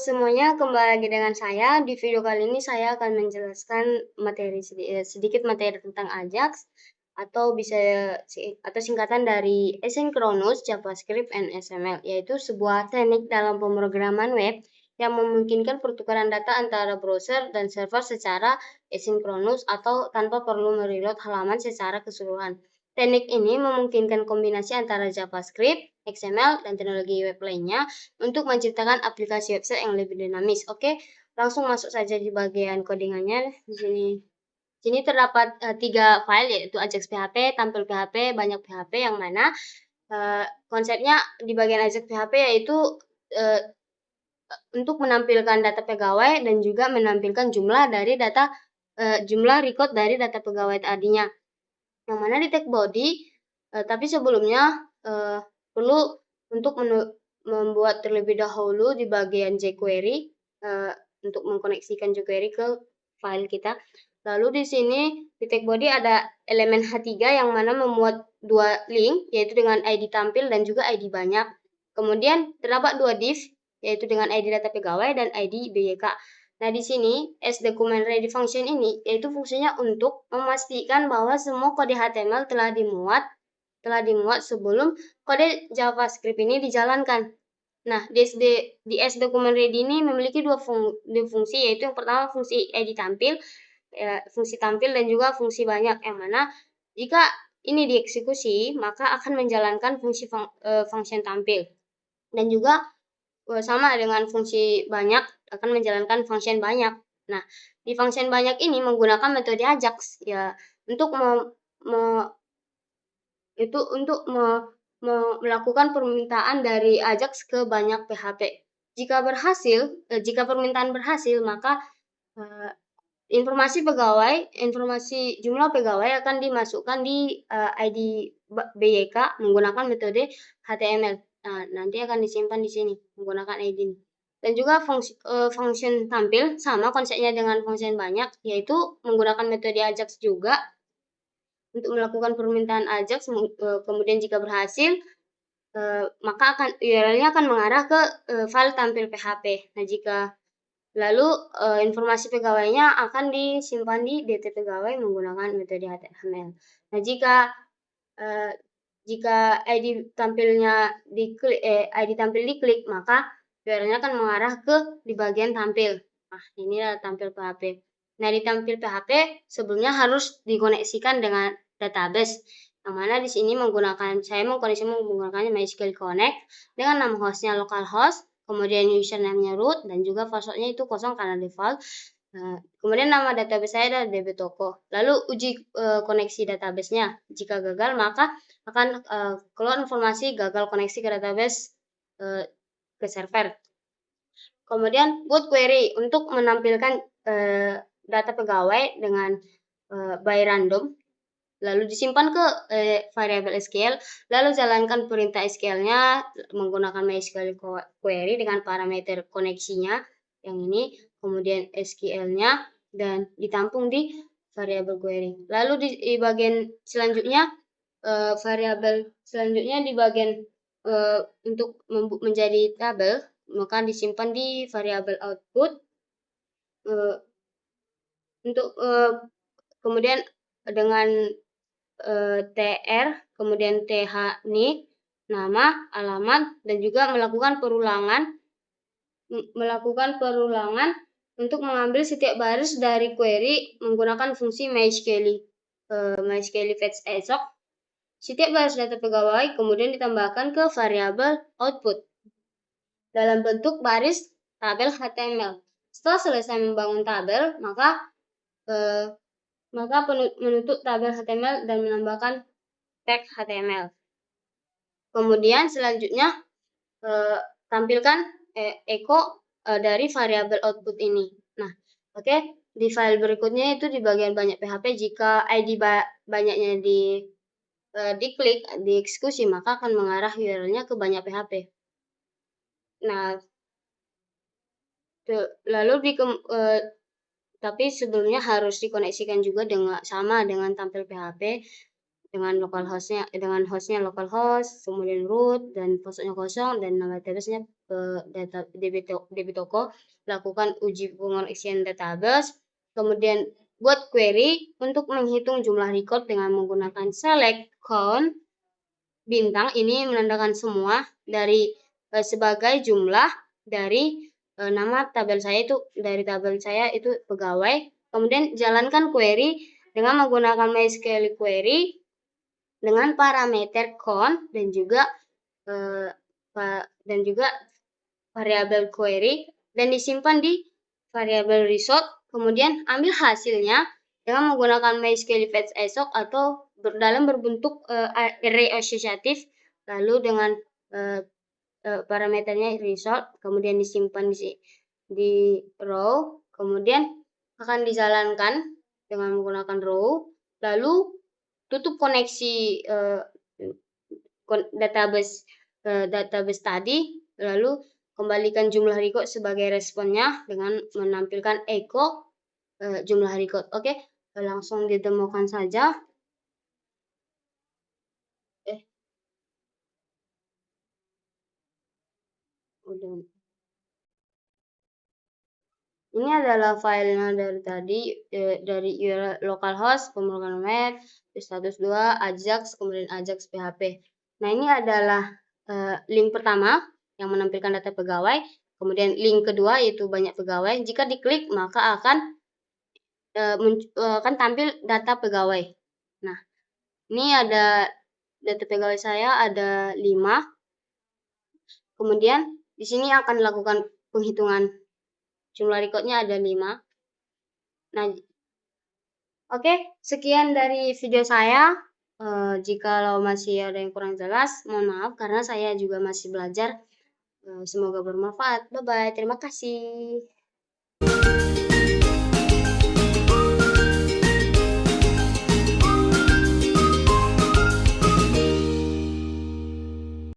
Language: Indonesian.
semuanya, kembali lagi dengan saya. Di video kali ini saya akan menjelaskan sedikit materi tentang Ajax atau singkatan dari Asynchronous JavaScript and XML, yaitu sebuah teknik dalam pemrograman web yang memungkinkan pertukaran data antara browser dan server secara asinkronus atau tanpa perlu mereload halaman secara keseluruhan. Teknik ini memungkinkan kombinasi antara JavaScript, XML, dan teknologi web lainnya untuk menciptakan aplikasi website yang lebih dinamis. Oke, langsung masuk saja di bagian codingannya. Di sini terdapat 3 file, yaitu Ajax PHP, tampil PHP, banyak PHP, yang mana konsepnya di bagian Ajax PHP yaitu untuk menampilkan data pegawai dan juga menampilkan jumlah record dari data pegawai tadinya. Yang mana di tag body, tapi sebelumnya perlu untuk membuat terlebih dahulu di bagian jQuery untuk mengkoneksikan jQuery ke file kita. Lalu di sini di tag body ada elemen H3 yang mana memuat 2 link, yaitu dengan ID tampil dan juga ID banyak. Kemudian terdapat 2 div, yaitu dengan ID data pegawai dan ID BYK. Nah, di sini asDocumentReady function ini yaitu fungsinya untuk memastikan bahwa semua kode HTML telah dimuat sebelum kode JavaScript ini dijalankan. Nah, di asDocumentReady ini memiliki dua fungsi, yaitu yang pertama fungsi ID tampil, fungsi tampil dan juga fungsi banyak, yang mana jika ini dieksekusi maka akan menjalankan fungsi function tampil, dan juga sama dengan fungsi banyak akan menjalankan function banyak. Nah, di function banyak ini menggunakan metode Ajax ya untuk melakukan permintaan dari Ajax ke banyak PHP. Jika permintaan berhasil, maka informasi jumlah pegawai akan dimasukkan di ID BYK menggunakan metode HTML. Nah, nanti akan disimpan di sini menggunakan ID ini. Dan juga function tampil sama konsepnya dengan function banyak, yaitu menggunakan metode Ajax juga untuk melakukan permintaan Ajax. Kemudian jika berhasil, maka URL-nya akan mengarah ke file tampil PHP. Nah, lalu informasi pegawainya akan disimpan di DT pegawai menggunakan metode HTML. Nah, jika ID tampil diklik, maka URL-nya akan mengarah di bagian tampil. Nah, ini adalah tampil PHP. Nah, di tampil PHP sebelumnya harus dikoneksikan dengan database, yang mana di sini saya menggunakan MySQL Connect dengan nama hostnya localhost, kemudian username-nya root, dan juga password-nya itu kosong karena default. Kemudian nama database saya adalah dbtoko. Lalu uji koneksi database-nya. Jika gagal, maka akan keluar informasi gagal koneksi ke database ke server. Kemudian buat query untuk menampilkan data pegawai dengan by random, lalu disimpan ke variabel SQL, lalu jalankan perintah SQL-nya menggunakan MySQL query dengan parameter koneksinya yang ini, kemudian SQL-nya, dan ditampung di variabel query. Lalu di bagian selanjutnya, di bagian untuk menjadi tabel, maka disimpan di variabel output. Kemudian dengan tr, kemudian th nik, nama, alamat, dan juga melakukan perulangan untuk mengambil setiap baris dari query menggunakan fungsi MySQL fetch assoc. Setiap baris data pegawai kemudian ditambahkan ke variabel output dalam bentuk baris tabel HTML. Setelah selesai membangun tabel, maka menutup tabel HTML dan menambahkan tag HTML. Kemudian selanjutnya tampilkan echo dari variabel output ini. Nah, oke, di file berikutnya itu di bagian banyak PHP, jika ID banyaknya diklik, dieksekusi, maka akan mengarah URL-nya ke banyak PHP. Nah, lalu tapi sebelumnya harus dikoneksikan juga dengan tampil PHP dengan hostnya localhost, kemudian root, dan passwordnya kosong, dan nama database-nya ke DB Toko, lakukan uji pengoneksian database, kemudian buat query untuk menghitung jumlah record dengan menggunakan select count bintang. Ini menandakan semua dari sebagai jumlah dari nama tabel saya itu pegawai. Kemudian jalankan query dengan menggunakan MySQL query dengan parameter count dan juga variabel query, dan disimpan di variabel result. Kemudian ambil hasilnya dengan menggunakan MySQL fetch assoc atau dalam berbentuk array asosiatif, lalu dengan parameternya result, kemudian disimpan di row, kemudian akan dijalankan dengan menggunakan row, lalu tutup koneksi database tadi, lalu kembalikan jumlah record sebagai responnya dengan menampilkan echo jumlah record. Oke, langsung ditemukan saja. Ini adalah filenya dari tadi, dari URL localhost, pemrograman web, status 2, Ajax, kemudian Ajax PHP. Nah, ini adalah link pertama yang menampilkan data pegawai. Kemudian link kedua yaitu banyak pegawai. Jika diklik maka akan tampil data pegawai. Nah, ini ada data pegawai saya ada 5. Kemudian di sini akan dilakukan penghitungan jumlah recordnya ada 5. Nah, oke, sekian dari video saya. Jikalau masih ada yang kurang jelas, mohon maaf karena saya juga masih belajar. Semoga bermanfaat. Bye-bye. Terima kasih.